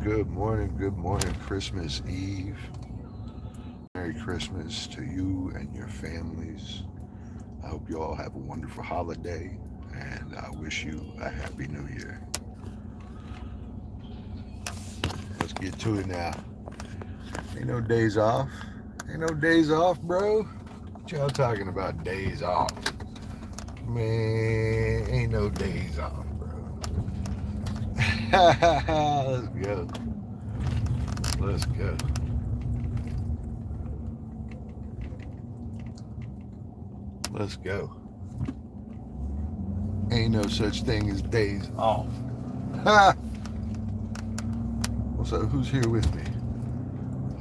good morning, Christmas Eve. Merry Christmas to you and your families. I hope you all have a wonderful holiday, and I wish you a happy new year. Let's get to it now. Ain't no days off. Ain't no days off, bro. What y'all talking about days off? Man, ain't no days off, bro. Let's go. Let's go. Let's go. Ain't no such thing as days off. Ha! So who's here with me?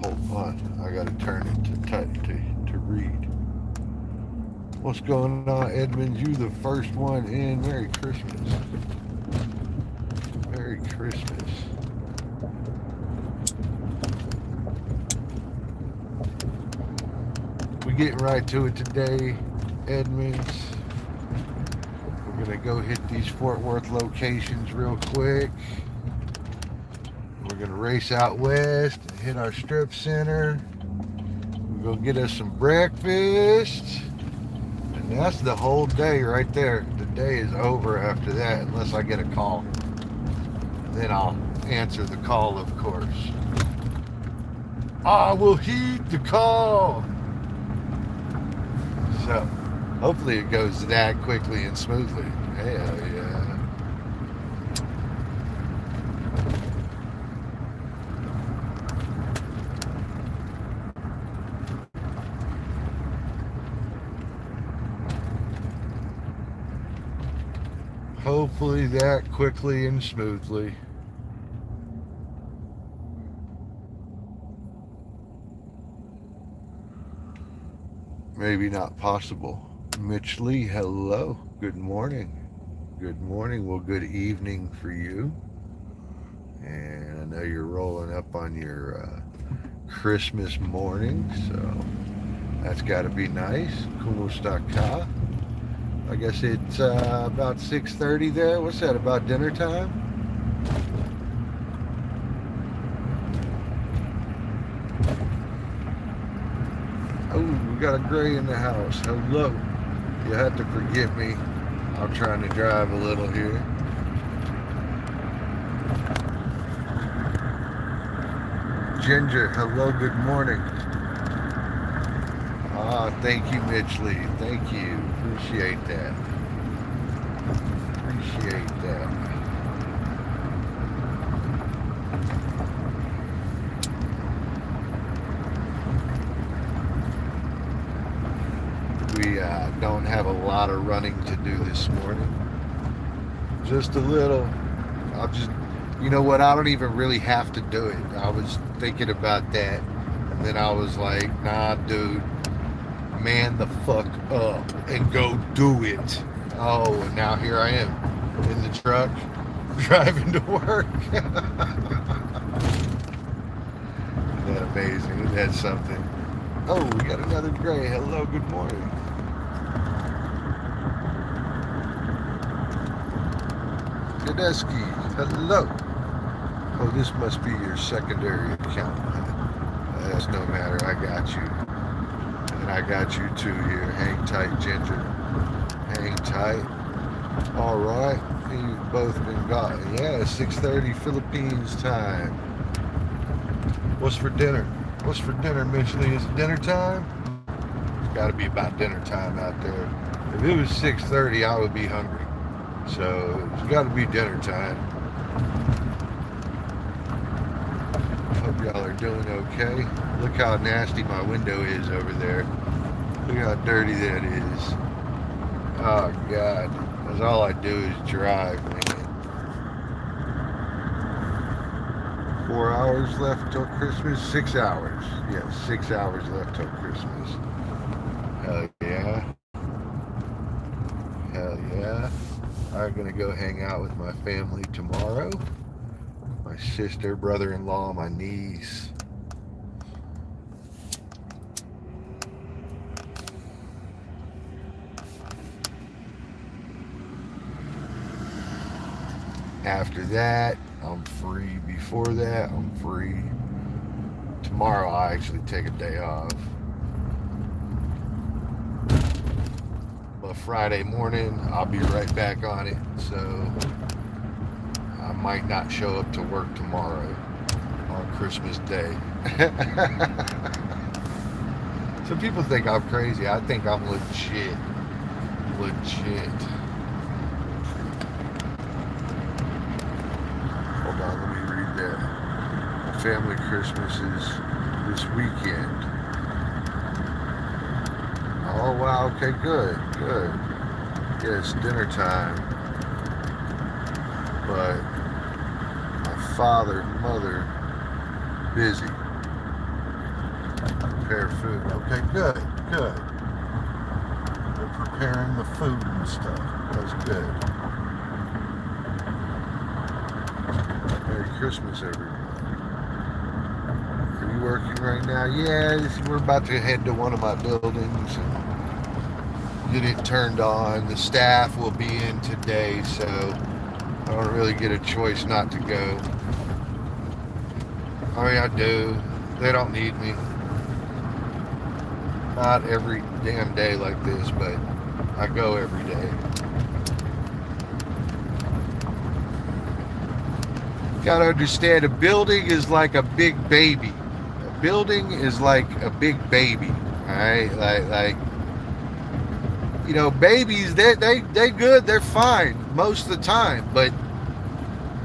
Hold on. I gotta turn it to read. What's going on, Edmund? You the first one in. Merry Christmas. Merry Christmas. We getting right to it today, Edmonds. We're gonna go hit these Fort Worth locations real quick. We're gonna race out west and hit our strip center. We're gonna get us some breakfast. And that's the whole day right there. The day is over after that, unless I get a call. Then I'll answer the call, of course. I will heed the call. So, hopefully it goes that quickly and smoothly. Hell yeah. Hopefully that quickly and smoothly. Maybe not possible. Mitch Lee, hello. Good morning. Good morning. Well, good evening for you. And I know you're rolling up on your Christmas morning, so that's got to be nice. Kumustaka. I guess it's about 6:30 there. What's that, about dinner time? Oh, we got a gray in the house. Hello. You have to forgive me. I'm trying to drive a little here. Ginger, hello, good morning. Thank you, Mitch Lee. Thank you. Appreciate that. Appreciate that. We don't have a lot of running to do this morning. Just a little. I'll just, you know what? I don't even really have to do it. I was thinking about that, and then I was like, nah, dude, man the fuck up and go do it. Oh, and now here I am in the truck driving to work. Isn't that amazing? Isn't that something? Oh, we got another gray. Hello, good morning. Tedeschi, hello. Oh, this must be your secondary account. That's no matter. I got you. And I got you too here. Hang tight, Ginger. Hang tight. All right. You've both been got. Yeah, 6:30 Philippines time. What's for dinner? What's for dinner, Mitch Lee? Is it dinner time? It's got to be about dinner time out there. If it was 6:30, I would be hungry. So it's got to be dinner time. Hope y'all are doing okay. Look how nasty my window is over there. Look how dirty that is. Oh God, that's all I do is drive, man. 4 hours left till Christmas. 6 hours. Yeah, 6 hours left till Christmas. Hell yeah. Hell yeah. I'm gonna go hang out with my family tomorrow. My sister, brother-in-law, my niece. After that, I'm free. Before that, I'm free. Tomorrow, I actually take a day off. But Friday morning, I'll be right back on it. So I might not show up to work tomorrow on Christmas Day. Some people think I'm crazy. I think I'm legit. Legit. Hold on, let me read that. Family Christmas is this weekend. Oh, wow. Okay, good. Good. Yeah, it's dinner time. But my father and mother busy. Prepare food. Okay, good. Good. They're preparing the food and stuff. That's good. Merry Christmas, everyone. Are you working right now? Yeah, we're about to head to one of my buildings and get it turned on. The staff will be in today, so I don't really get a choice not to go. I mean, I do. They don't need me. Not every damn day like this, but I go every day. Gotta understand, a building is like a big baby. A building is like a big baby. Alright? Like you know, babies, they good, they're fine most of the time, but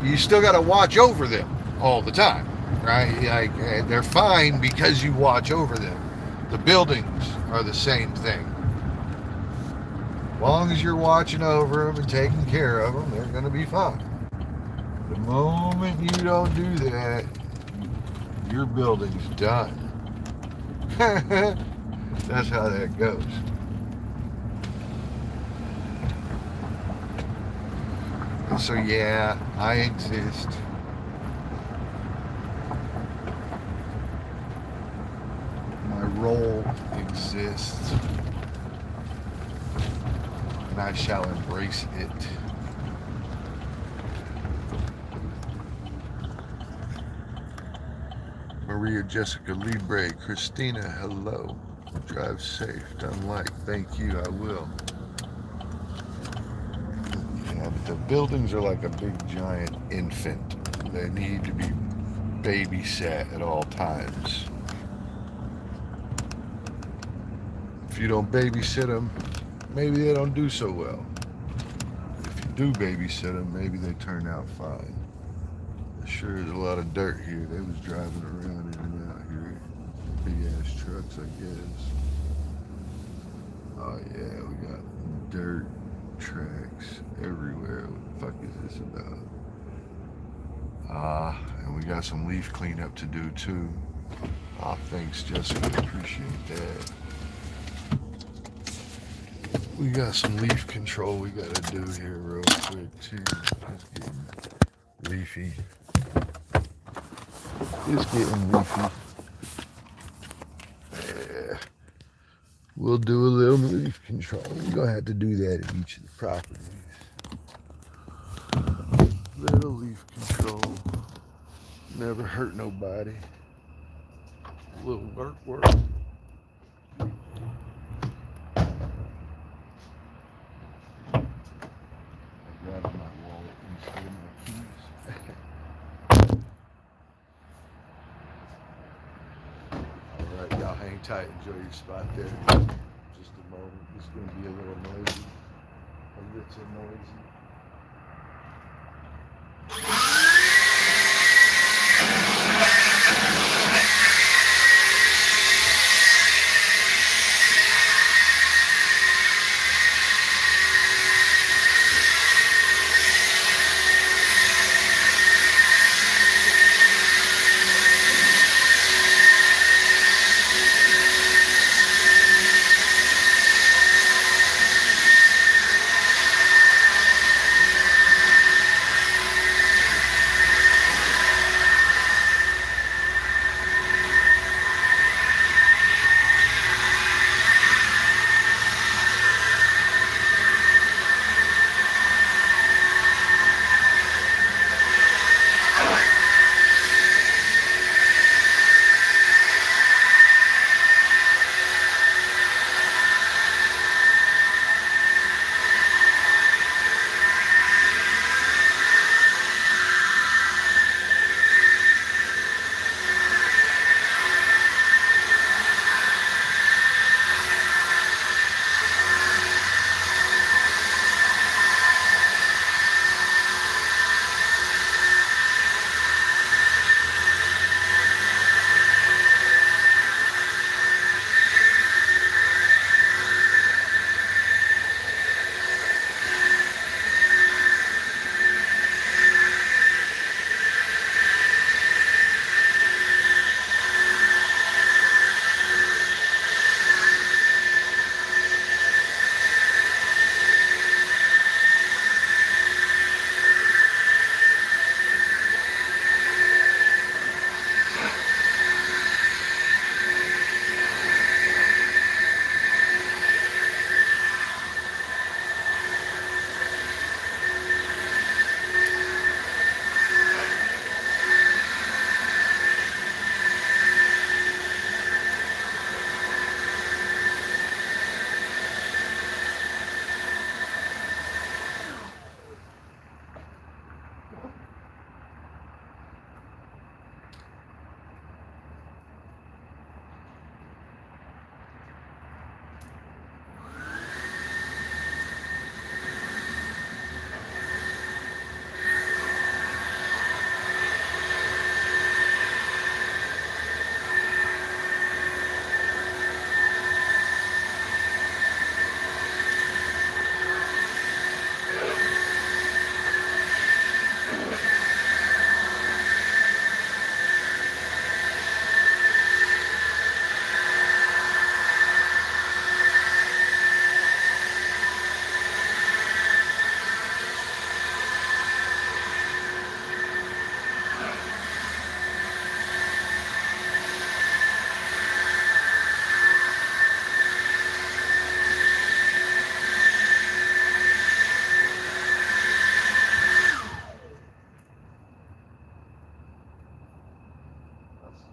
you still gotta watch over them all the time. Right? Like they're fine because you watch over them. The buildings are the same thing. As long as you're watching over them and taking care of them, they're going to be fine. The moment you don't do that, your building's done. That's how that goes. And so yeah, I exist. My role exists. And I shall embrace it. Maria Jessica Libre, Christina, hello. Drive safe, done like, thank you, I will. Yeah, but the buildings are like a big giant infant. They need to be babysat at all times. If you don't babysit them, maybe they don't do so well. If you do babysit them, maybe they turn out fine. Sure is a lot of dirt here. They was driving around in and out here. Big ass trucks, I guess. Oh yeah, we got dirt tracks everywhere. What the fuck is this about? And we got some leaf cleanup to do too. Thanks, Jessica. Appreciate that. We got some leaf control we gotta do here real quick too. It's getting leafy. It's getting leafy. Yeah. We'll do a little leaf control. We're gonna have to do that at each of the properties. Little leaf control. Never hurt nobody. A little work. Y'all hang tight, enjoy your spot there. Just a moment. It's going to be a little noisy. A little noisy.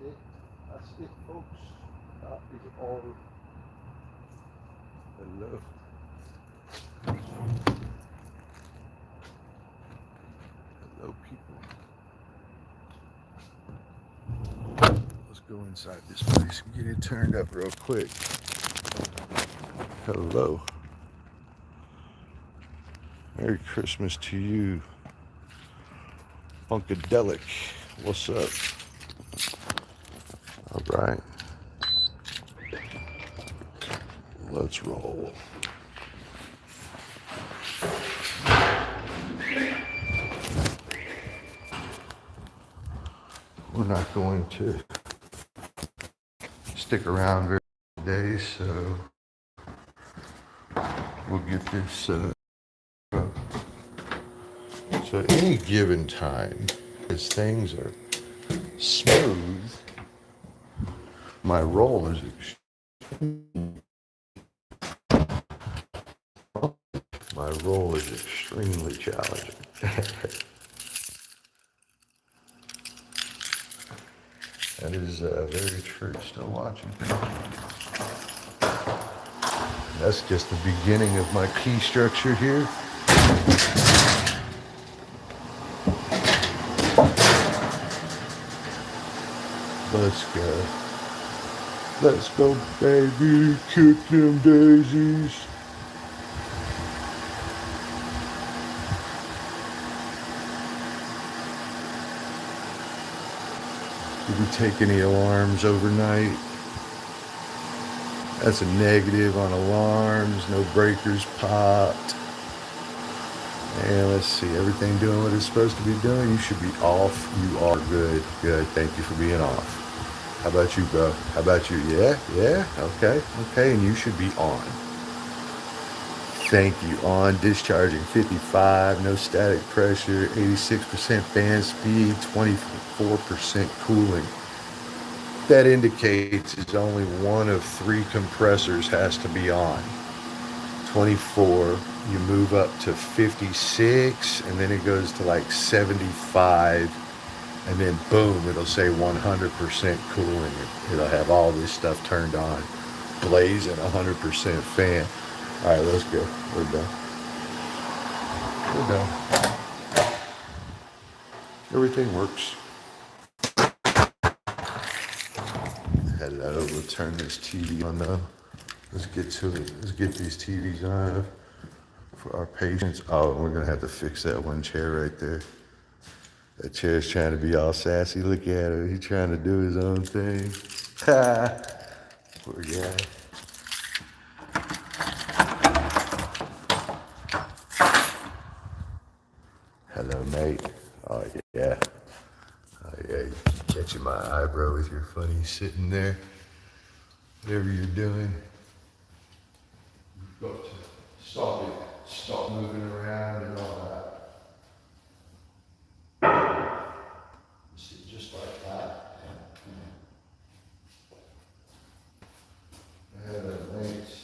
it. That's it, folks. That is all. Hello. Hello, people. Let's go inside this place and get it turned up real quick. Hello. Merry Christmas to you. Funkadelic. What's up? All right. Let's roll. We're not going to stick around very many days, so we'll get this. So at any given time, as things are smooth, my roll is extremely challenging. That is very true. Still watching. That's just the beginning of my key structure here. Let's go. Let's go, baby. Kick them daisies. Did we take any alarms overnight? That's a negative on alarms. No breakers popped. And let's see, everything doing what it's supposed to be doing. You should be off. You are good. Good. Thank you for being off. How about you, bro? How about you? Yeah? Okay. And you should be on. Thank you. On. Discharging 55. No static pressure. 86% fan speed. 24% cooling. That indicates it's only one of 3 compressors has to be on. 24, you move up to 56, and then it goes to like 75, and then boom, it'll say 100% cooling. It'll have all this stuff turned on, blazing 100% fan. All right, let's go. We're done. Everything works. Hello, we'll turn this TV on though. Let's get to it. Let's get these TVs on for our patients. Oh, we're gonna have to fix that one chair right there. That chair's trying to be all sassy. Look at him. He's trying to do his own thing. Poor guy. Hello, mate. Oh yeah. Catching my eyebrow with your funny sitting there. Whatever you're doing. You've got to stop moving around and all that. Sit just like that. And then links.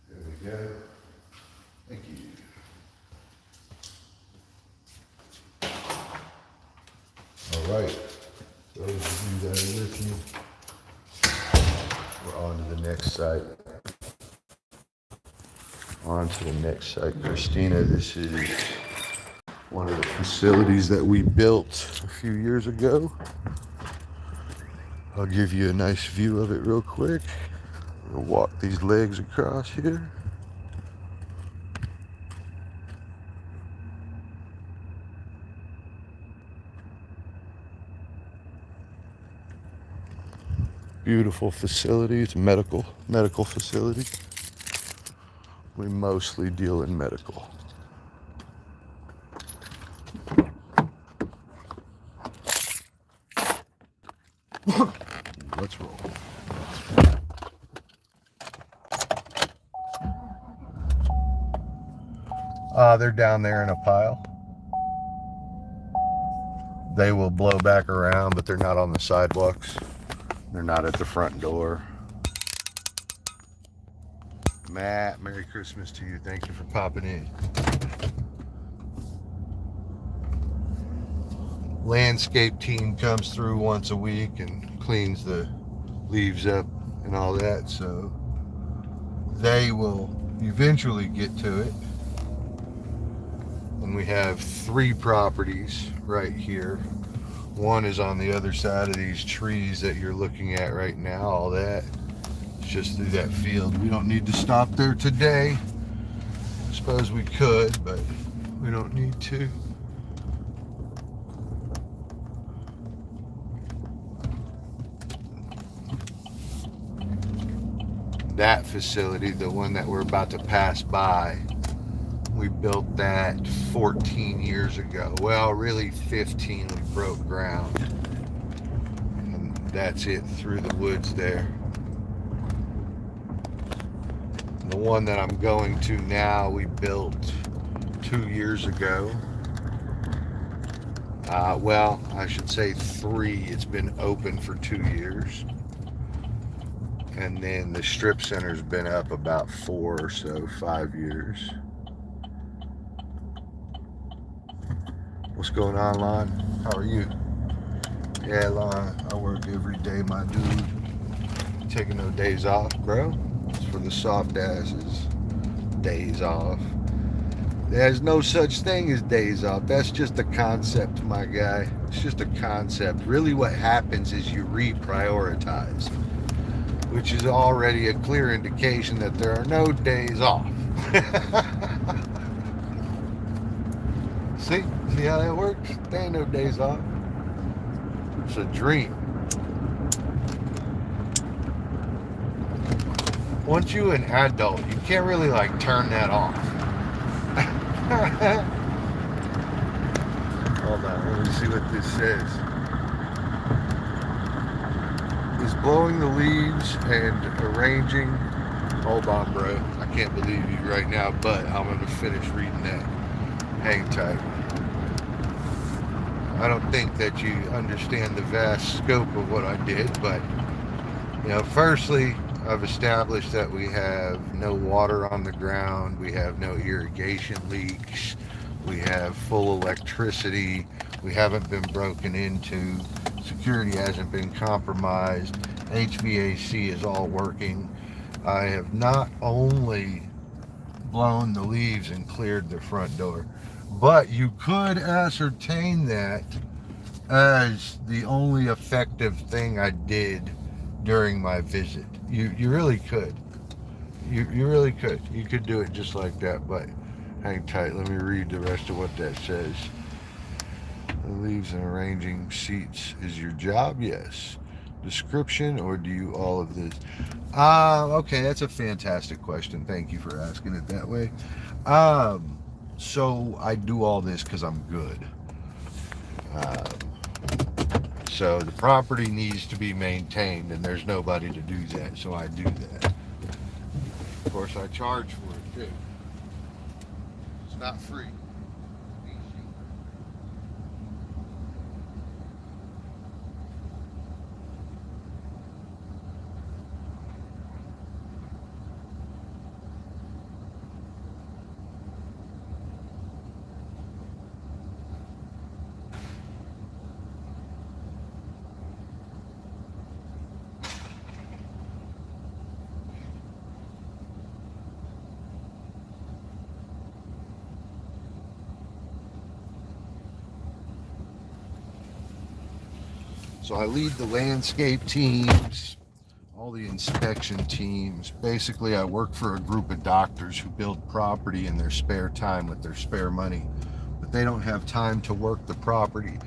There we go. Thank you. All right. Those of you that are with me, we're on to the next site. Christina, this is one of the facilities that we built a few years ago. I'll give you a nice view of it real quick. We'll walk these legs across here. Beautiful facility. It's a medical facility. We mostly deal in medical. Let's roll. They're down there in a pile. They will blow back around, but they're not on the sidewalks. They're not at the front door. Matt, Merry Christmas to you. Thank you for popping in. landscape team comes through once a week and cleans the leaves up and all that, so they will eventually get to it. And we have 3 properties right here. One is on the other side of these trees that you're looking at right now. All that, it's just through that field. We don't need to stop there today. I suppose we could, but we don't need to. That facility, the one that we're about to pass by, we built that 14 years ago. Well, really 15. We broke ground. And that's it through the woods there. The one that I'm going to now, we built 2 years ago. Well, I should say 3. It's been open for 2 years. And then the strip center's been up about 4 or so, 5 years. What's going on, Lon? How are you? Yeah, Lon, I work every day, my dude. Taking no days off, bro. It's for the soft asses. Days off. There's no such thing as days off. That's just a concept, my guy. It's just a concept. Really what happens is you reprioritize, which is already a clear indication that there are no days off. See how that works? There ain't no days off. It's a dream. Once you're an adult, you can't really like turn that off. Hold on, let me see what this says. Is blowing the leaves and arranging. Hold on, bro. I can't believe you right now, but I'm going to finish reading that. Hang tight. I don't think that you understand the vast scope of what I did, but, firstly, I've established that we have no water on the ground, we have no irrigation leaks, we have full electricity, we haven't been broken into, security hasn't been compromised, HVAC is all working. I have not only blown the leaves and cleared the front door, but you could ascertain that as the only effective thing I did during my visit. You really could. You really could. You could do it just like that, but hang tight. Let me read the rest of what that says. The leaves and arranging seats is your job? Yes. Description, or do you all of this? Okay, that's a fantastic question. Thank you for asking it that way. So I do all this because I'm good. So the property needs to be maintained, and there's nobody to do that, so I do that. Of course, I charge for it too. It's not free. So I lead the landscape teams, all the inspection teams. Basically, I work for a group of doctors who build property in their spare time with their spare money. But they don't have time to work the property.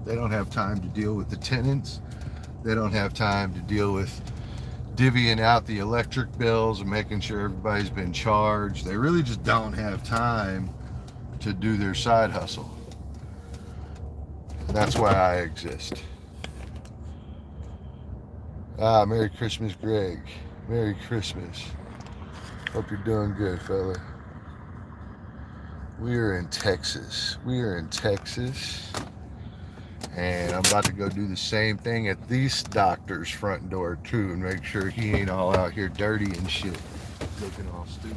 They don't have time to deal with the tenants. They don't have time to deal with divvying out the electric bills and making sure everybody's been charged. They really just don't have time to do their side hustle. That's why I exist. Merry Christmas, Greg. Merry Christmas. Hope you're doing good, fella. We are in Texas. And I'm about to go do the same thing at this doctor's front door, too, and make sure he ain't all out here dirty and shit. Looking all stupid.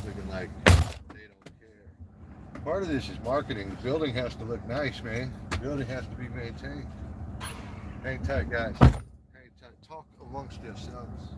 Looking like they don't care. Part of this is marketing. The building has to look nice, man. Building has to be maintained. Hang tight, guys. Hang tight. Talk amongst yourselves.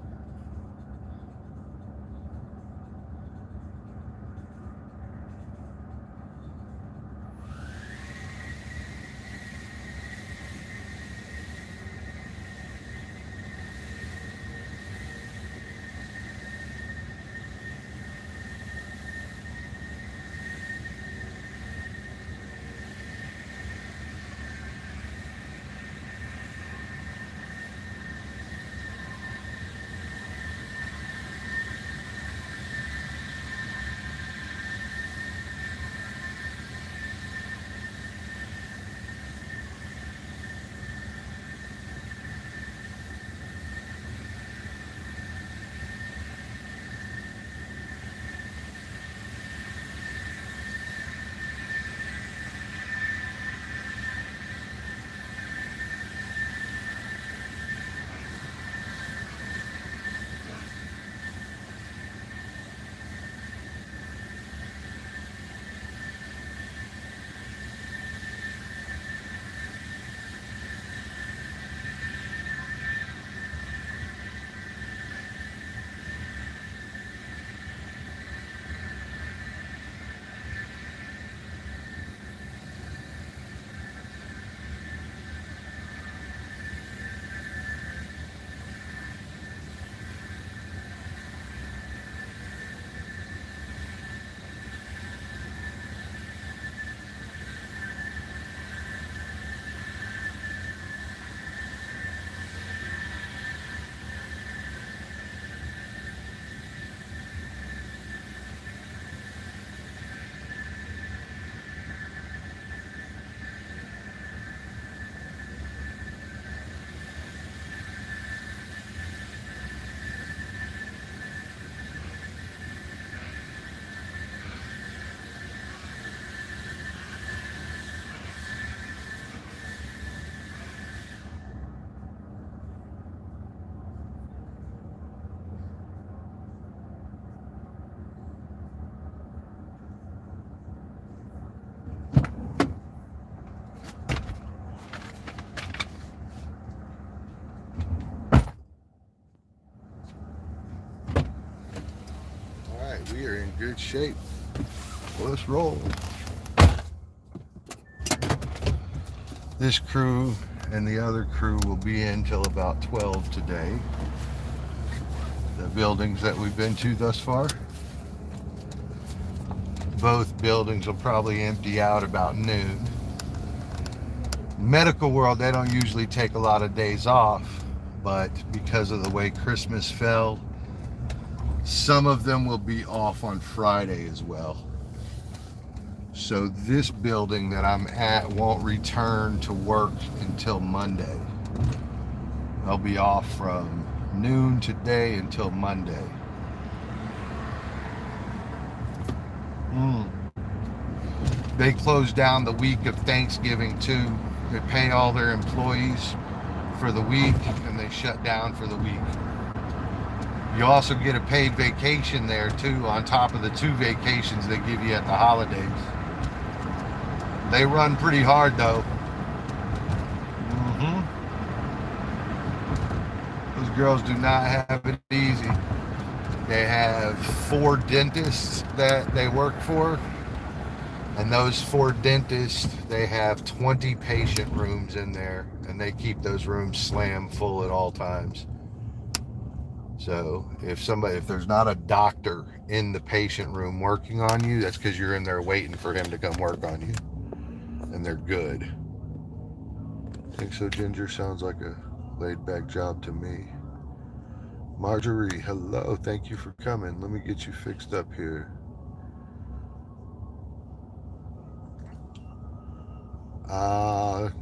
All right, we are in good shape. Let's roll. This crew and the other crew will be in till about 12 today. The buildings that we've been to thus far. Both buildings will probably empty out about noon. Medical world, they don't usually take a lot of days off, but because of the way Christmas fell, some of them will be off on Friday as well. So this building that I'm at won't return to work until Monday. They'll be off from noon today until Monday. They close down the week of Thanksgiving too. They pay all their employees for the week and they shut down for the week. You also get a paid vacation there too, on top of the 2 vacations they give you at the holidays. They run pretty hard though. Those girls do not have it easy. They have 4 dentists that they work for. And those 4 dentists, they have 20 patient rooms in there, and they keep those rooms slam full at all times. So if there's not a doctor in the patient room working on you, that's because you're in there waiting for him to come work on you. And they're good. Think so, Ginger? Sounds like a laid-back job to me. Marjorie, hello. Thank you for coming. Let me get you fixed up here.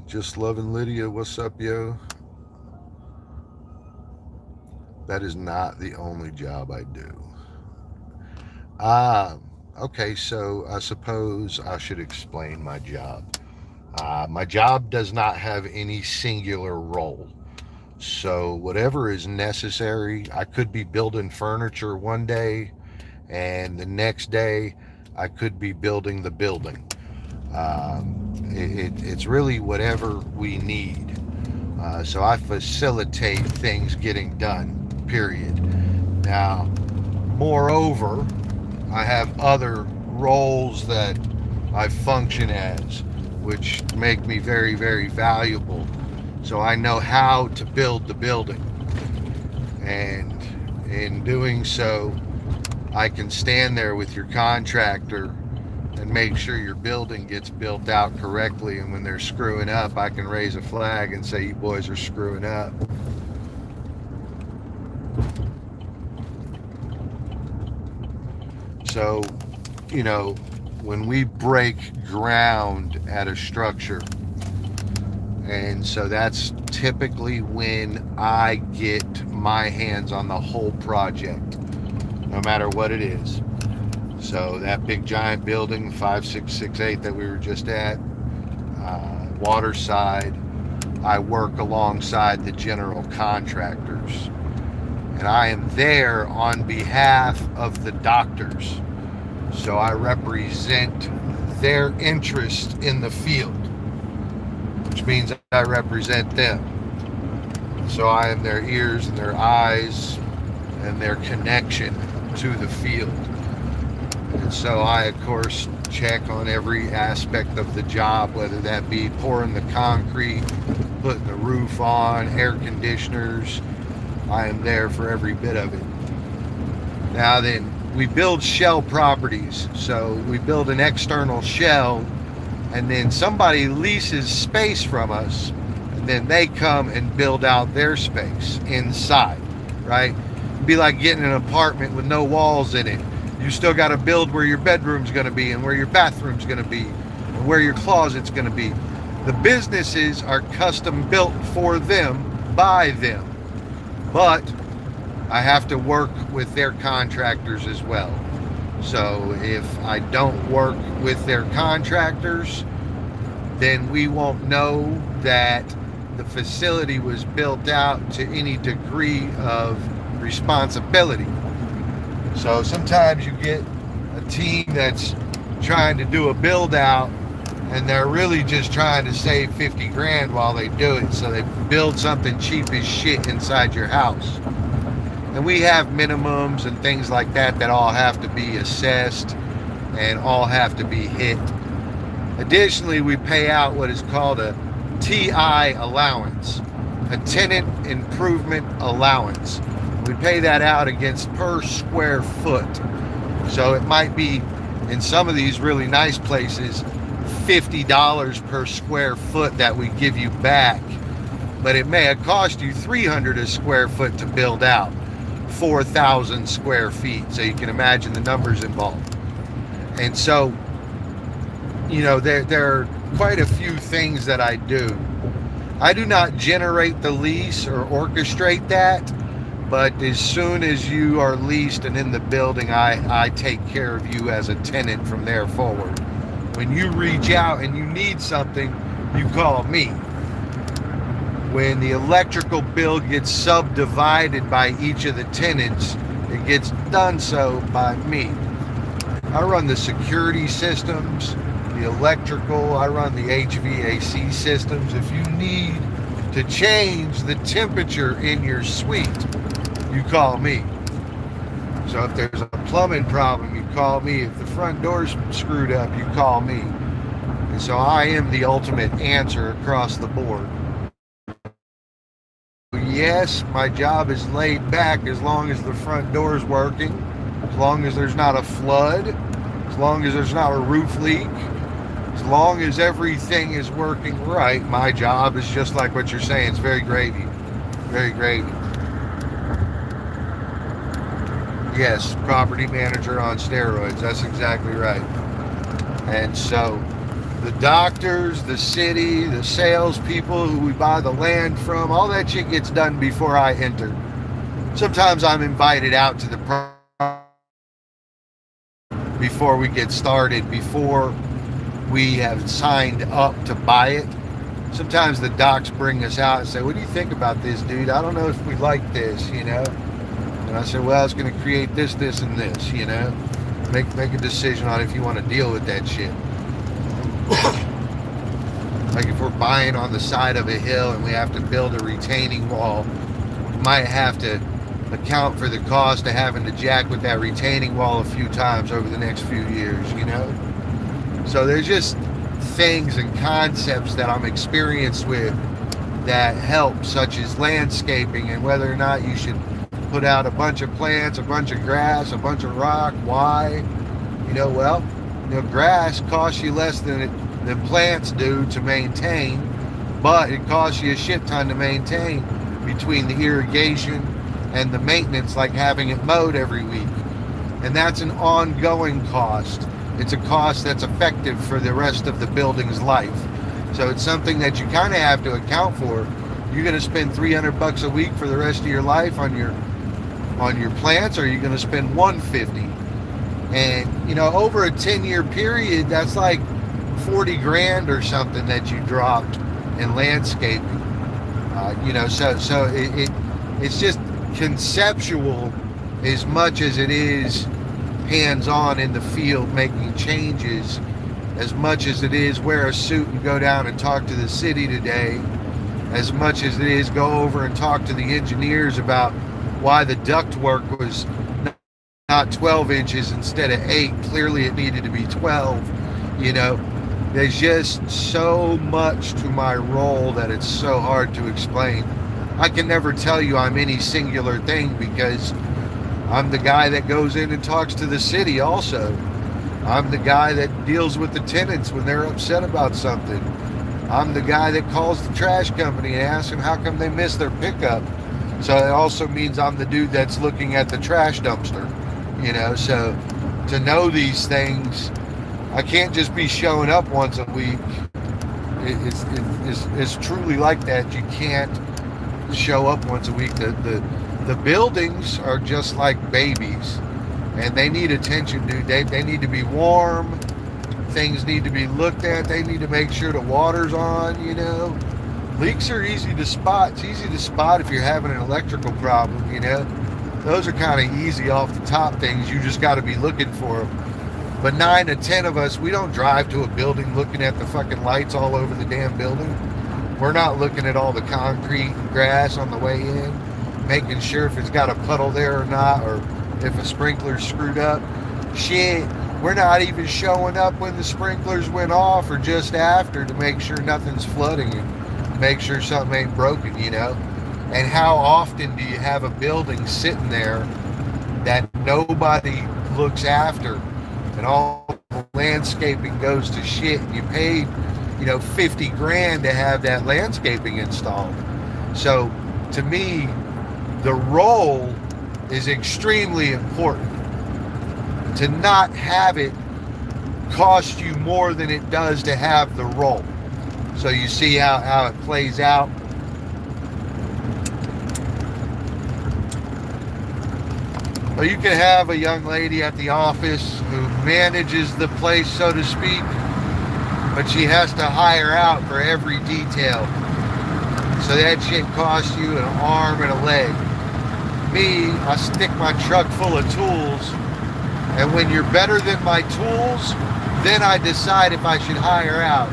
Just loving Lydia. What's up, yo? That is not the only job I do. Okay, so I suppose I should explain my job. My job does not have any singular role. So whatever is necessary, I could be building furniture one day, and the next day I could be building the building. It's really whatever we need. So I facilitate things getting done, period. Now, moreover, I have other roles that I function as, which make me very, very valuable. So I know how to build the building. And in doing so, I can stand there with your contractor and make sure your building gets built out correctly. And when they're screwing up, I can raise a flag and say, you boys are screwing up. So, you know, when we break ground at a structure, and so that's typically when I get my hands on the whole project, no matter what it is. So that big giant building, 5668 that we were just at, Waterside, I work alongside the general contractors. And I am there on behalf of the doctors. So I represent their interest in the field, which means I represent them. So I am their ears and their eyes and their connection to the field. And so I, of course, check on every aspect of the job, whether that be pouring the concrete, putting the roof on, air conditioners. I am there for every bit of it. Now then, we build shell properties. So we build an external shell, and then somebody leases space from us, and then they come and build out their space inside, right? It'd be like getting an apartment with no walls in it. You still got to build where your bedroom's going to be and where your bathroom's going to be and where your closet's going to be. The businesses are custom built for them, by them. But I have to work with their contractors as well. So if I don't work with their contractors, then we won't know that the facility was built out to any degree of responsibility. So sometimes you get a team that's trying to do a build out and they're really just trying to save 50 grand while they do it. So they build something cheap as shit inside your house. And we have minimums and things like that that all have to be assessed and all have to be hit. Additionally, we pay out what is called a TI allowance, a tenant improvement allowance. We pay that out against per square foot. So it might be, in some of these really nice places, $50 per square foot that we give you back. But it may have cost you $300 a square foot to build out 4,000 square feet. So you can imagine the numbers involved. And so, you know, there are quite a few things that I do. I do not generate the lease or orchestrate that. But as soon as you are leased and in the building, I take care of you as a tenant from there forward. When you reach out and you need something, you call me. When the electrical bill gets subdivided by each of the tenants, it gets done so by me. I run the security systems, the electrical, I run the HVAC systems. If you need to change the temperature in your suite, you call me. So if there's a plumbing problem, you call me. If the front door's screwed up, you call me. And so I am the ultimate answer across the board. Yes, my job is laid back as long as the front door's working, as long as there's not a flood, as long as there's not a roof leak, as long as everything is working right. My job is just like what you're saying. It's very gravy. Very gravy. Yes, property manager on steroids. That's exactly right. And so the doctors, the city, the salespeople who we buy the land from, all that shit gets done before I enter. Sometimes I'm invited out to the property before we get started, before we have signed up to buy it. Sometimes the docs bring us out and say, what do you think about this, dude? I don't know if we like this, you know? And I said, well, it's going to create this, this, and this, you know? Make a decision on if you want to deal with that shit. Like if we're buying on the side of a hill and we have to build a retaining wall, we might have to account for the cost of having to jack with that retaining wall a few times over the next few years, you know? So there's just things and concepts that I'm experienced with that help, such as landscaping and whether or not you should put out a bunch of plants, a bunch of grass, a bunch of rock. Why? You know, well, grass costs you less than plants do to maintain, but it costs you a shit ton to maintain between the irrigation and the maintenance, like having it mowed every week. And that's an ongoing cost. It's a cost that's effective for the rest of the building's life. So it's something that you kind of have to account for. You're going to spend $300 a week for the rest of your life on your plants, or are you going to spend $150? And over a 10-year period, that's like 40 grand or something that you dropped in landscaping. So it's just conceptual as much as it is hands-on in the field making changes, as much as it is wear a suit and go down and talk to the city today, as much as it is go over and talk to the engineers about why the ductwork was not 12 inches instead of 8. Clearly it needed to be 12. There's just so much to my role that it's so hard to explain. I can never tell you I'm any singular thing, because I'm the guy that goes in and talks to the city also. I'm the guy that deals with the tenants when they're upset about something. I'm the guy that calls the trash company and asks them how come they missed their pickup. So it also means I'm the dude that's looking at the trash dumpster. So to know these things, I can't just be showing up once a week. It's truly like that. You can't show up once a week. The buildings are just like babies, and they need attention, dude. They need to be warm. Things need to be looked at. They need to make sure the water's on. Leaks are easy to spot. It's easy to spot if you're having an electrical problem. Those are kind of easy off the top things. You just got to be looking for them. But 9 to 10 of us, we don't drive to a building looking at the fucking lights all over the damn building. We're not looking at all the concrete and grass on the way in, making sure if it's got a puddle there or not, or if a sprinkler's screwed up. Shit, we're not even showing up when the sprinklers went off or just after to make sure nothing's flooding and make sure something ain't broken, And how often do you have a building sitting there that nobody looks after, and all the landscaping goes to shit, and you paid 50 grand to have that landscaping installed? So to me, the role is extremely important. To not have it cost you more than it does to have the role. So you see how it plays out. Well, you can have a young lady at the office who manages the place, so to speak, but she has to hire out for every detail. So that shit costs you an arm and a leg. Me, I stick my truck full of tools, and when you're better than my tools, then I decide if I should hire out.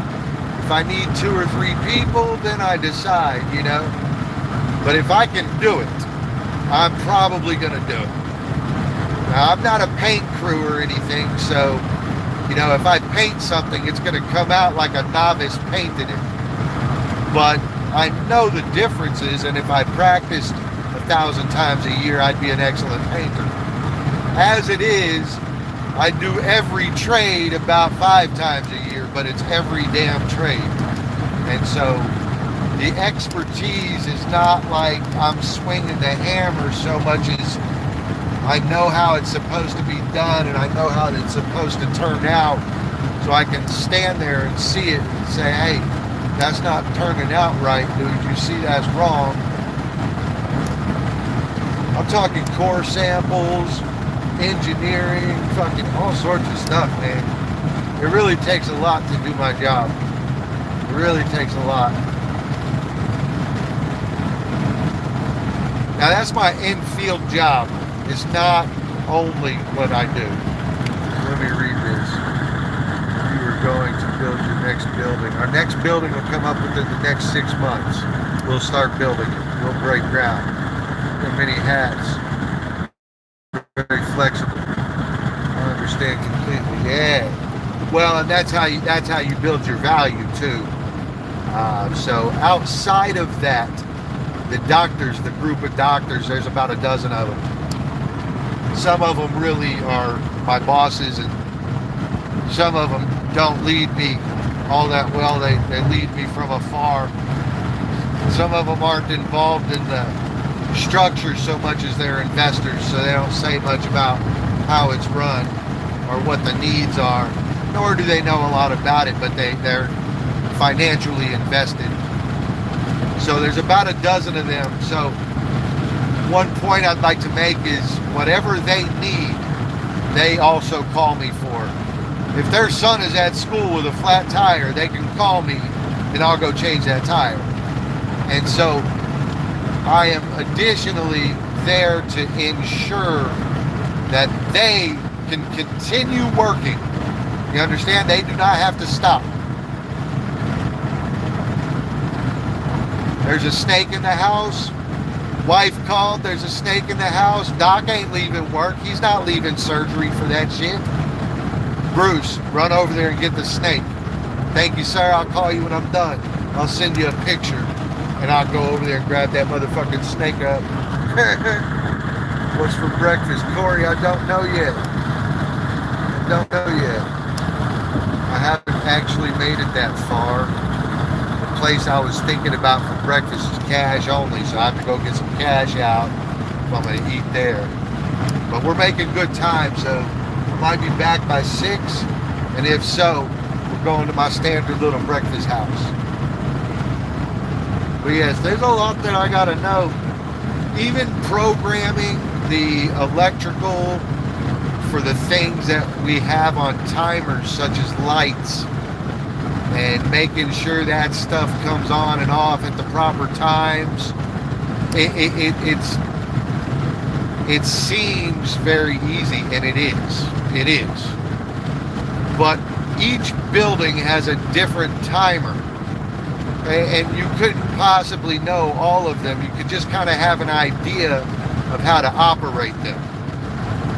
If I need 2 or 3 people, then I decide, But if I can do it, I'm probably going to do it. Now, I'm not a paint crew or anything, so, if I paint something, it's going to come out like a novice painted it. But I know the differences, and if I practiced 1,000 times a year, I'd be an excellent painter. As it is, I do every trade about 5 times a year, but it's every damn trade. And so the expertise is not like I'm swinging the hammer so much as I know how it's supposed to be done, and I know how it's supposed to turn out, so I can stand there and see it and say, hey, that's not turning out right, dude. You see that's wrong. I'm talking core samples, engineering, fucking all sorts of stuff, man. It really takes a lot to do my job. It really takes a lot. Now that's my in-field job. It's not only what I do. Let me read this. You are going to build your next building. Our next building will come up within the next 6 months. We'll start building it. We'll break ground. There are many hats. Very flexible. I understand completely. Yeah. Well, and that's how you build your value too. So outside of that, the doctors, the group of doctors, there's about a dozen of them. Some of them really are my bosses, and some of them don't lead me all that well. They lead me from afar. Some of them aren't involved in the structure so much as they're investors, so they don't say much about how it's run or what the needs are, nor do they know a lot about it, but they're financially invested. So there's about a dozen of them. So one point I'd like to make is whatever they need, they also call me for. If their son is at school with a flat tire, they can call me and I'll go change that tire. And so I am additionally there to ensure that they can continue working. You understand? They do not have to stop. There's a snake in the house. Wife called, there's a snake in the house. Doc ain't leaving work. He's not leaving surgery for that shit. Bruce, run over there and get the snake. Thank you, sir. I'll call you when I'm done. I'll send you a picture. And I'll go over there and grab that motherfucking snake up. What's for breakfast? Corey, I don't know yet. I haven't actually made it that far. The place I was thinking about for breakfast is cash only, so I have to go get some cash out if I'm going to eat there. But we're making good time, so I might be back by 6. And if so, we're going to my standard little breakfast house. But yes, there's a lot that I gotta know. Even programming the electrical for the things that we have on timers, such as lights, and making sure that stuff comes on and off at the proper times. It seems very easy, and it is. It is. But each building has a different timer. And you couldn't possibly know all of them. You could just kind of have an idea of how to operate them.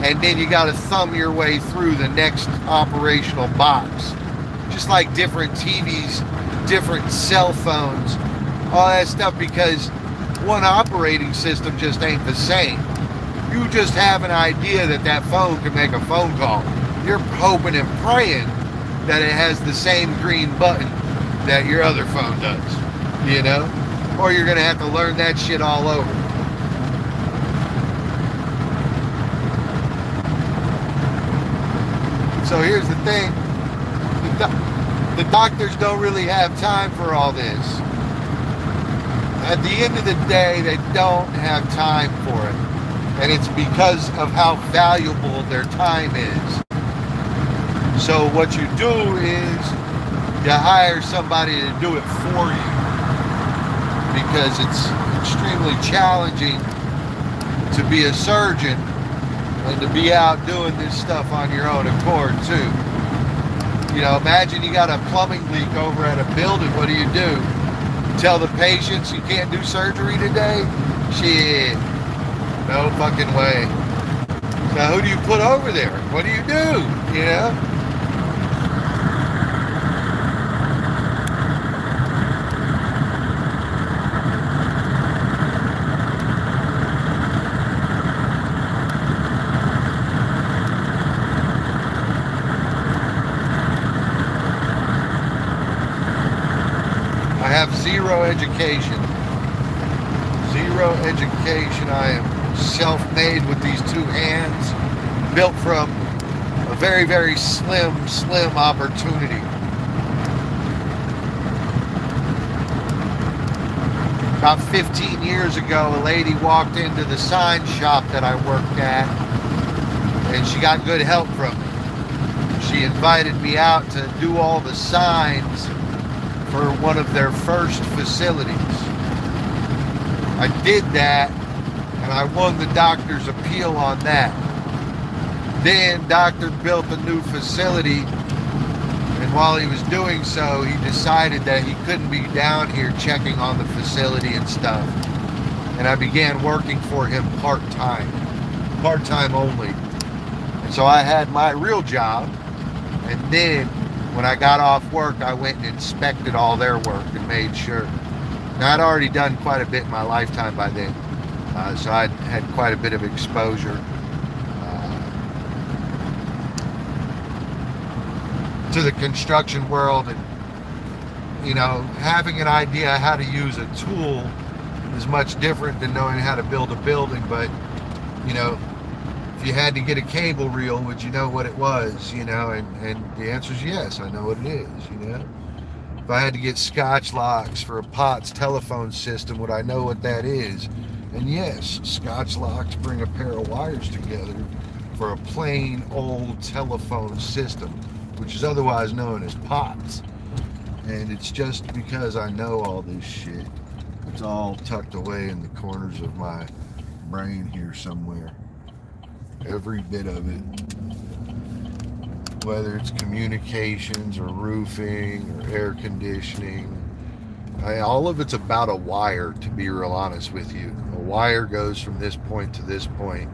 And then you got to thumb your way through the next operational box. Just like different TVs, different cell phones, all that stuff, because one operating system just ain't the same. You just have an idea that that phone can make a phone call. You're hoping and praying that it has the same green button that your other phone does, you know? Or you're gonna have to learn that shit all over. So here's the thing, the doctors don't really have time for all this. At the end of the day, they don't have time for it. And it's because of how valuable their time is. So what you do is you hire somebody to do it for you, because it's extremely challenging to be a surgeon and to be out doing this stuff on your own accord too. You know, imagine you got a plumbing leak over at a building. What do? Tell the patients you can't do surgery today? Shit, no fucking way. Now who do you put over there? What do? You know? Zero education. I am self-made with these 2 hands, built from a very, very slim opportunity. About 15 years ago, a lady walked into the sign shop that I worked at, and she got good help from me. She invited me out to do all the signs for one of their first facilities. I did that, and I won the doctor's appeal on that. Then doctor built a new facility, and while he was doing so, he decided that he couldn't be down here checking on the facility and stuff. And I began working for him part time only. And so I had my real job. And then when I got off work, I went and inspected all their work and made sure. Now, I'd already done quite a bit in my lifetime by then. So I'd had quite a bit of exposure to the construction world, and having an idea how to use a tool is much different than knowing how to build a building. But if you had to get a cable reel, would you know what it was? And the answer is yes, I know what it is. If I had to get Scotch locks for a POTS telephone system, would I know what that is? And yes, Scotch locks bring a pair of wires together for a plain old telephone system, which is otherwise known as POTS. And it's just because I know all this shit. It's all tucked away in the corners of my brain here somewhere. Every bit of it. Whether it's communications or roofing or air conditioning. All of it's about a wire, to be real honest with you. A wire goes from this point to this point.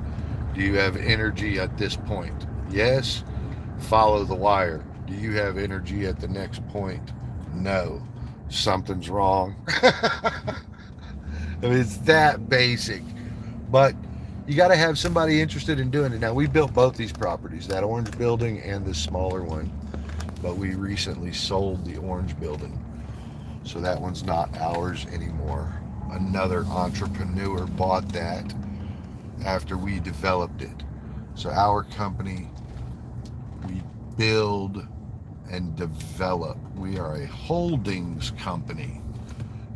Do you have energy at this point? Yes. Follow the wire. Do you have energy at the next point? No. Something's wrong. I mean, it's that basic. But you got to have somebody interested in doing it. Now, we built both these properties, that orange building and this smaller one. But we recently sold the orange building. So that one's not ours anymore. Another entrepreneur bought that after we developed it. So our company, we build and develop. We are a holdings company.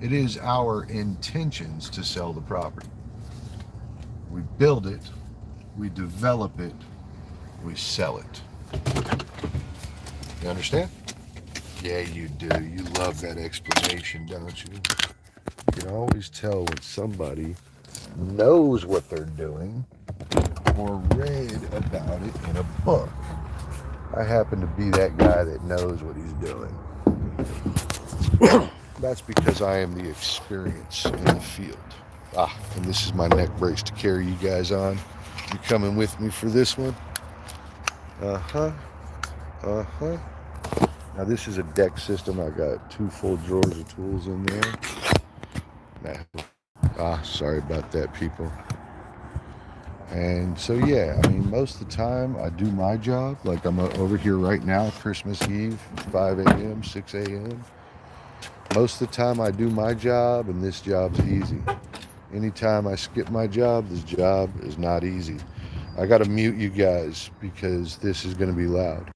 It is our intentions to sell the property. We build it, we develop it, we sell it. You understand? Yeah, you do. You love that explanation, don't you? You can always tell when somebody knows what they're doing or read about it in a book. I happen to be that guy that knows what he's doing. That's because I am the experience in the field. And this is my neck brace to carry you guys on. You coming with me for this one? Uh-huh. Uh-huh. Now this is a deck system. I got 2 full drawers of tools in there. Sorry about that, people. And so yeah, I mean, most of the time I do my job. Like I'm over here right now, Christmas Eve, 5 a.m., 6 a.m. Most of the time I do my job, and this job's easy. Anytime I skip my job, this job is not easy. I got to mute you guys because this is going to be loud.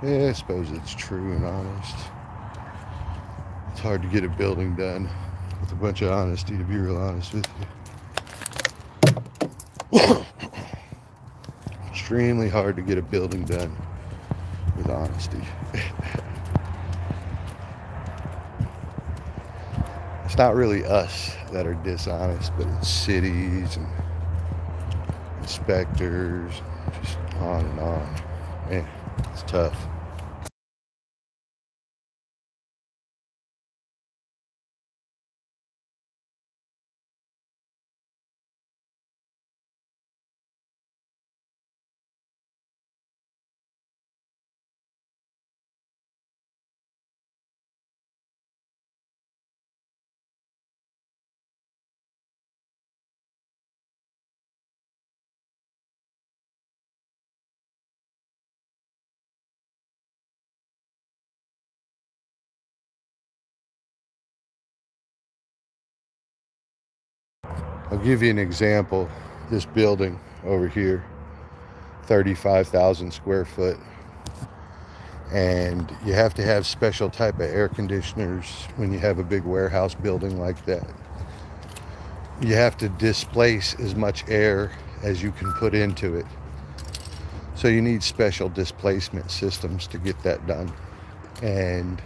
Yeah, I suppose it's true and honest. It's hard to get a building done with a bunch of honesty, to be real honest with you. Extremely hard to get a building done with honesty. It's not really us that are dishonest, but it's cities and inspectors, just on and on. Man, it's tough. I'll give you an example. This building over here, 35,000 square foot. And you have to have special type of air conditioners when you have a big warehouse building like that. You have to displace as much air as you can put into it. So you need special displacement systems to get that done. And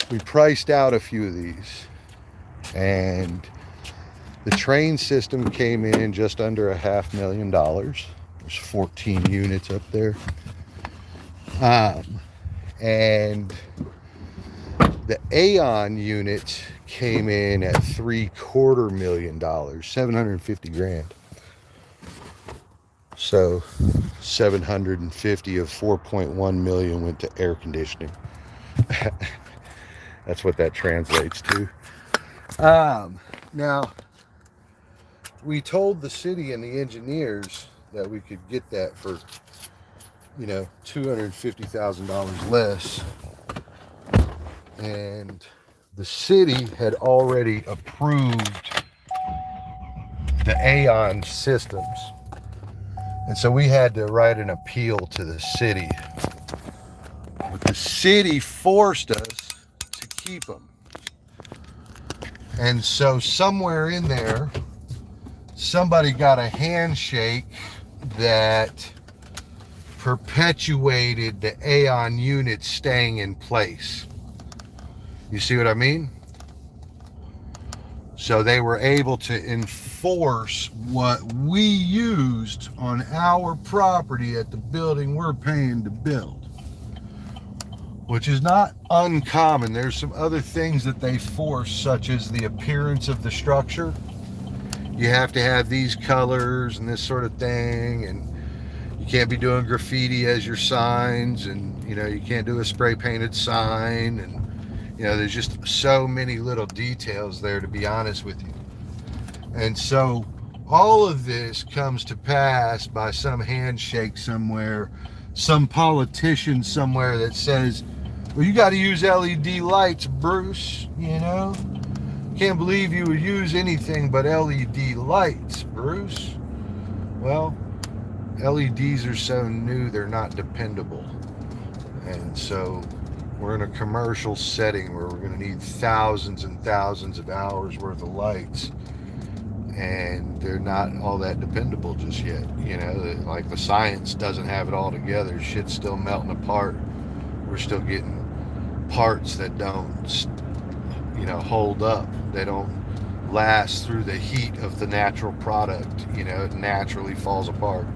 we priced out a few of these. And the train system came in just under $500,000. There's 14 units up there. And the Aeon unit came in at $750,000, 750 grand. So 750 of 4.1 million went to air conditioning. That's what that translates to. Now, we told the city and the engineers that we could get that for, $250,000 less. And the city had already approved the Aeon systems. And so we had to write an appeal to the city. But the city forced us to keep them. And so somewhere in there, somebody got a handshake that perpetuated the Aeon unit staying in place. You see what I mean? So they were able to enforce what we used on our property at the building we're paying to build, which is not uncommon. There's some other things that they force, such as the appearance of the structure. You have to have these colors and this sort of thing, and you can't be doing graffiti as your signs, and you can't do a spray painted sign, and there's just so many little details there, to be honest with you. And so all of this comes to pass by some handshake somewhere, some politician somewhere that says, well, you got to use LED lights, Bruce, Can't believe you would use anything but LED lights, Bruce. Well, LEDs are so new, they're not dependable. And so we're in a commercial setting where we're going to need thousands and thousands of hours worth of lights, and they're not all that dependable just yet. Like the science doesn't have it all together. Shit's still melting apart. We're still getting parts that don't, hold up. They don't last through the heat of the natural product. It naturally falls apart.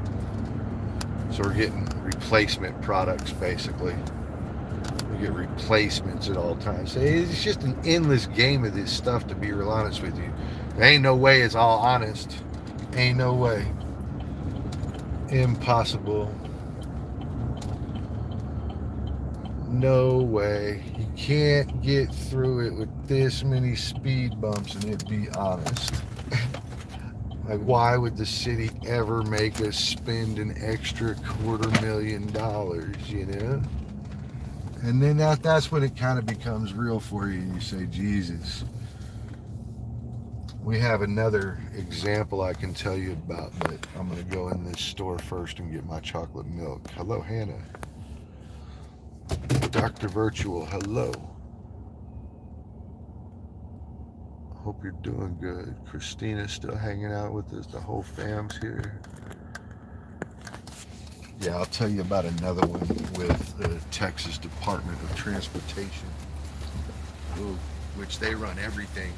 So we're getting replacement products, basically. We get replacements at all times. So it's just an endless game of this stuff, to be real honest with you. There ain't no way it's all honest. Ain't no way. Impossible. No way. You can't get through it with this many speed bumps and it be honest. Like, why would the city ever make us spend an extra $250,000, And then that's when it kind of becomes real for you, and you say, Jesus. We have another example I can tell you about, but I'm going to go in this store first and get my chocolate milk. Hello, Hannah. Dr. Virtual, hello. Hope you're doing good. Christina's still hanging out with us. The whole fam's here. Yeah, I'll tell you about another one with the Texas Department of Transportation, which they run everything.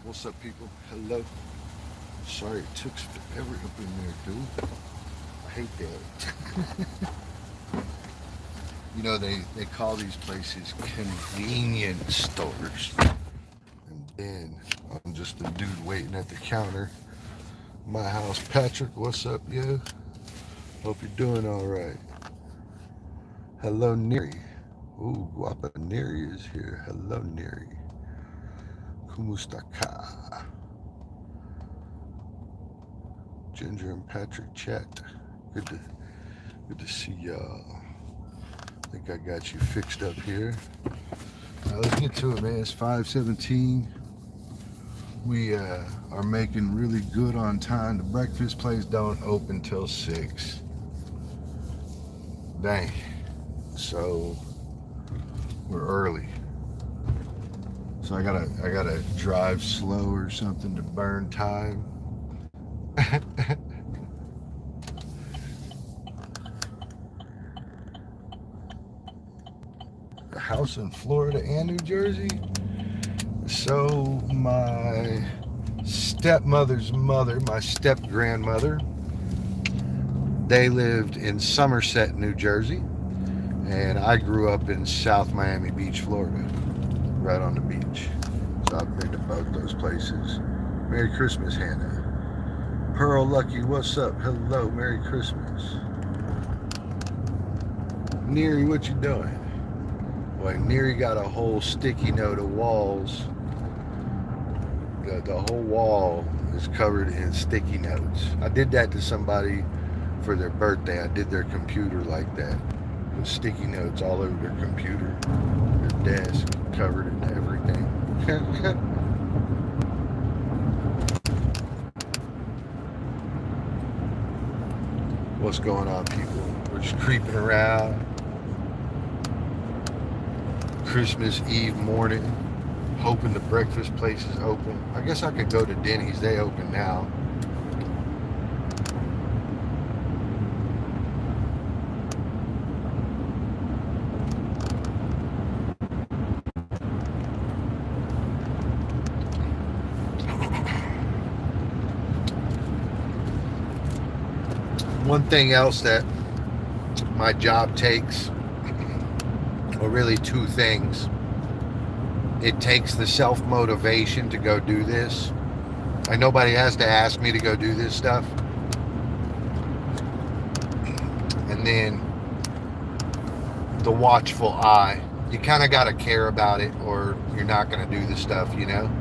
What's up, people? Hello. Sorry it took forever up in there, dude. I hate that. You know, they call these places convenience stores. And then I'm just a dude waiting at the counter. My house. Patrick, what's up, yo? Hope you're doing all right. Hello, Neri. Ooh, Guapa Neri is here. Hello, Neri. Kumustaka. Ginger and Patrick chat. Good to see y'all. I think I got you fixed up here. Let's get to it, man. It's 5:17. We are making really good on time. The breakfast place don't open till 6. Dang. So We're early. So I gotta drive slow or something to burn time. A house in Florida and New Jersey. So my stepmother's mother, my step grandmother, they lived in Somerset, New Jersey, and I grew up in South Miami Beach, Florida, right on the beach. So I've been to both those places. Merry Christmas, Hannah. Pearl Lucky, what's up? Hello, Merry Christmas. Neary, what you doing? Boy, Neary got a whole sticky note of walls. The whole wall is covered in sticky notes. I did that to somebody for their birthday. I did their computer like that. With sticky notes all over their computer, their desk, covered in everything. What's going on, people? We're just creeping around. Christmas Eve morning, hoping the breakfast place is open. I guess I could go to Denny's. They open now. One thing else that my job takes, or really two things, it takes the self-motivation to go do this. Like nobody has to ask me to go do this stuff. And then the watchful eye. You kind of got to care about it or you're not going to do the stuff, you know?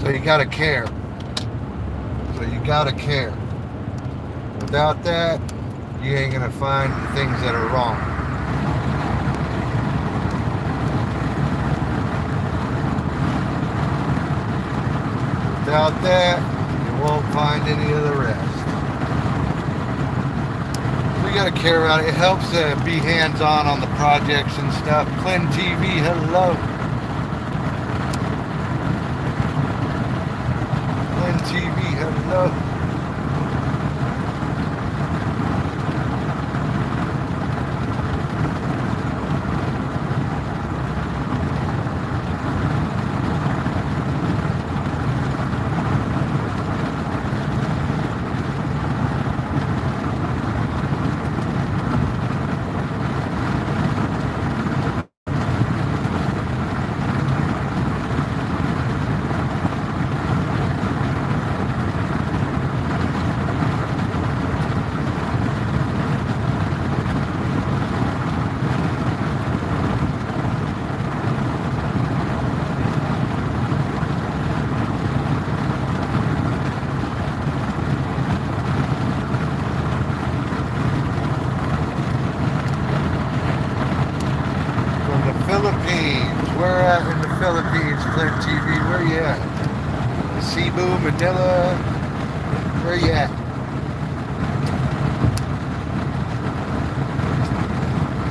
So you gotta care. Without that, you ain't gonna find the things that are wrong. Without that, you won't find any of the rest. We gotta care about it. It helps to be hands-on on the projects and stuff. Clem TV, hello. TV, hello. Where at in the Philippines, Flint TV? Where you at? Cebu, Manila? Where you at?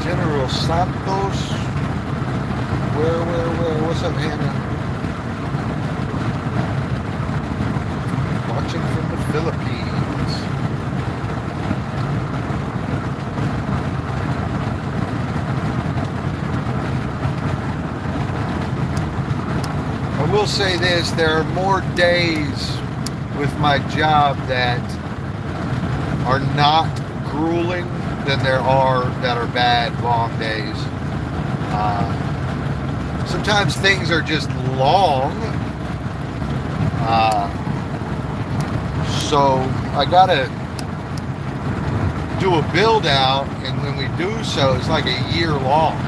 General Santos? Where? What's up, Hannah? Watching from the Philippines. I will say this, there are more days with my job that are not grueling than there are that are bad, long days. Sometimes things are just long, Uh, so I gotta do a build out, and when we do so, it's like a year long.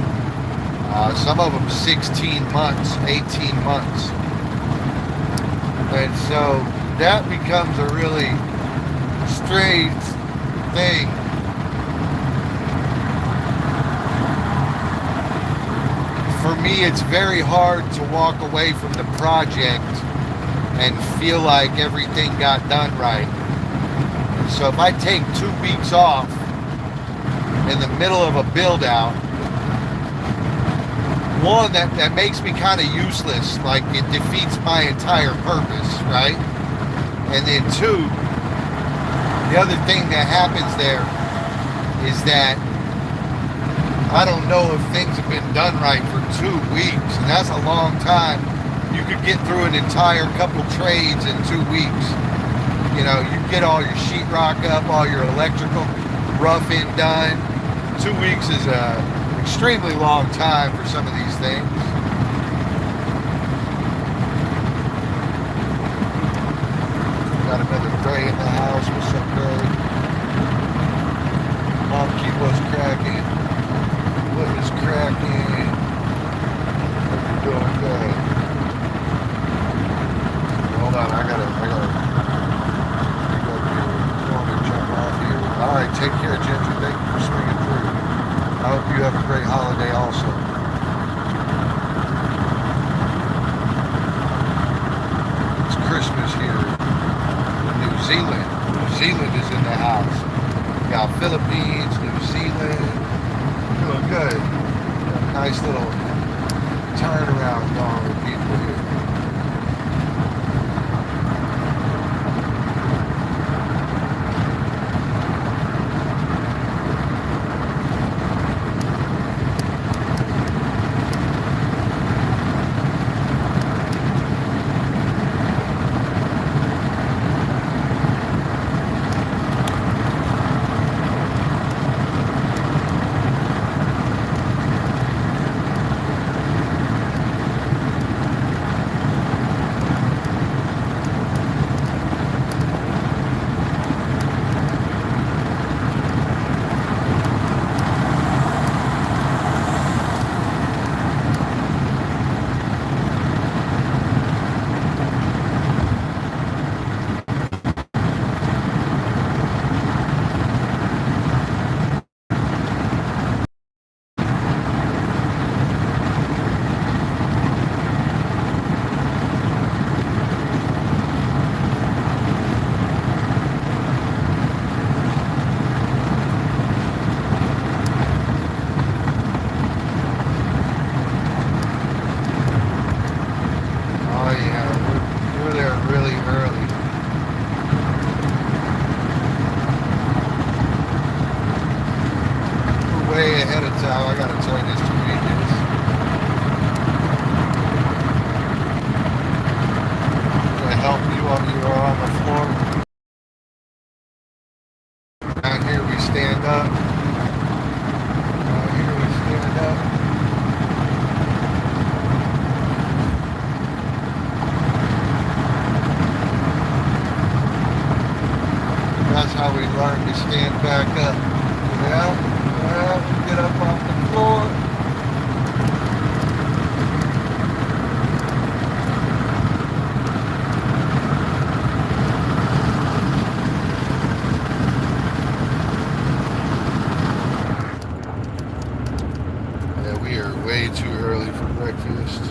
Some of them 16 months, 18 months. And so that becomes a really strange thing. For me, it's very hard to walk away from the project and feel like everything got done right. So if I take 2 weeks off in the middle of a build out, one, that makes me kind of useless, like it defeats my entire purpose, right? And then two, the other thing that happens there is that I don't know if things have been done right for 2 weeks, and that's a long time. You could get through an entire couple trades in 2 weeks. You know, you get all your sheetrock up, all your electrical roughing done. 2 weeks is a extremely long time for some of these things. Got another Gray in the house. What's up, Gray? Monkey, what's cracking? What is cracking? What you doing, Gray? Hold on, I gotta pick up here. I want to jump off here. All right, take care, Ginger. Thank you for swinging through. I hope you have a great holiday also. It's Christmas here in New Zealand. New Zealand is in the house. We got Philippines, New Zealand. Doing good. Got a nice little turnaround going with people here. I gotta turn this to mediums. To help you while you are on the floor. Down here we stand up. Down here we stand up. That's how we learn to stand back up. Yeah. Well, get up off the floor. Yeah, we are way too early for breakfast.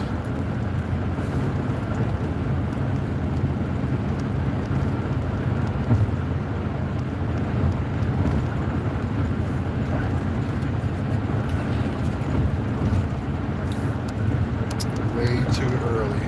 Too early.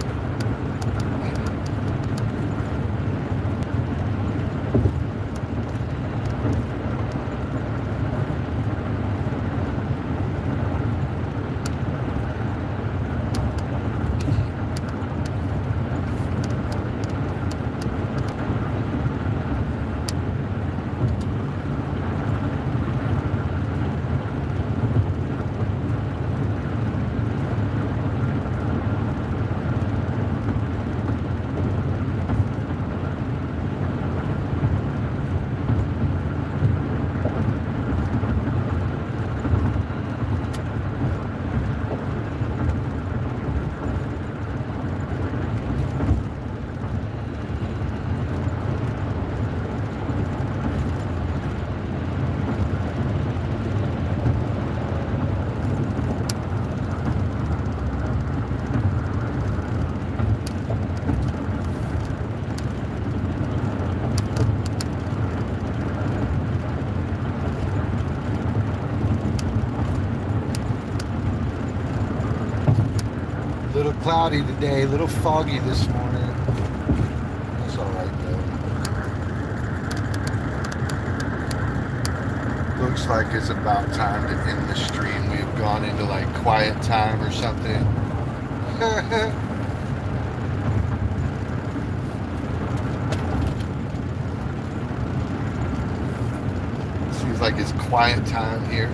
little cloudy today, a little foggy this morning. That's all right though. Looks like it's about time to end the stream. We've gone into like quiet time or something. Seems like it's quiet time here.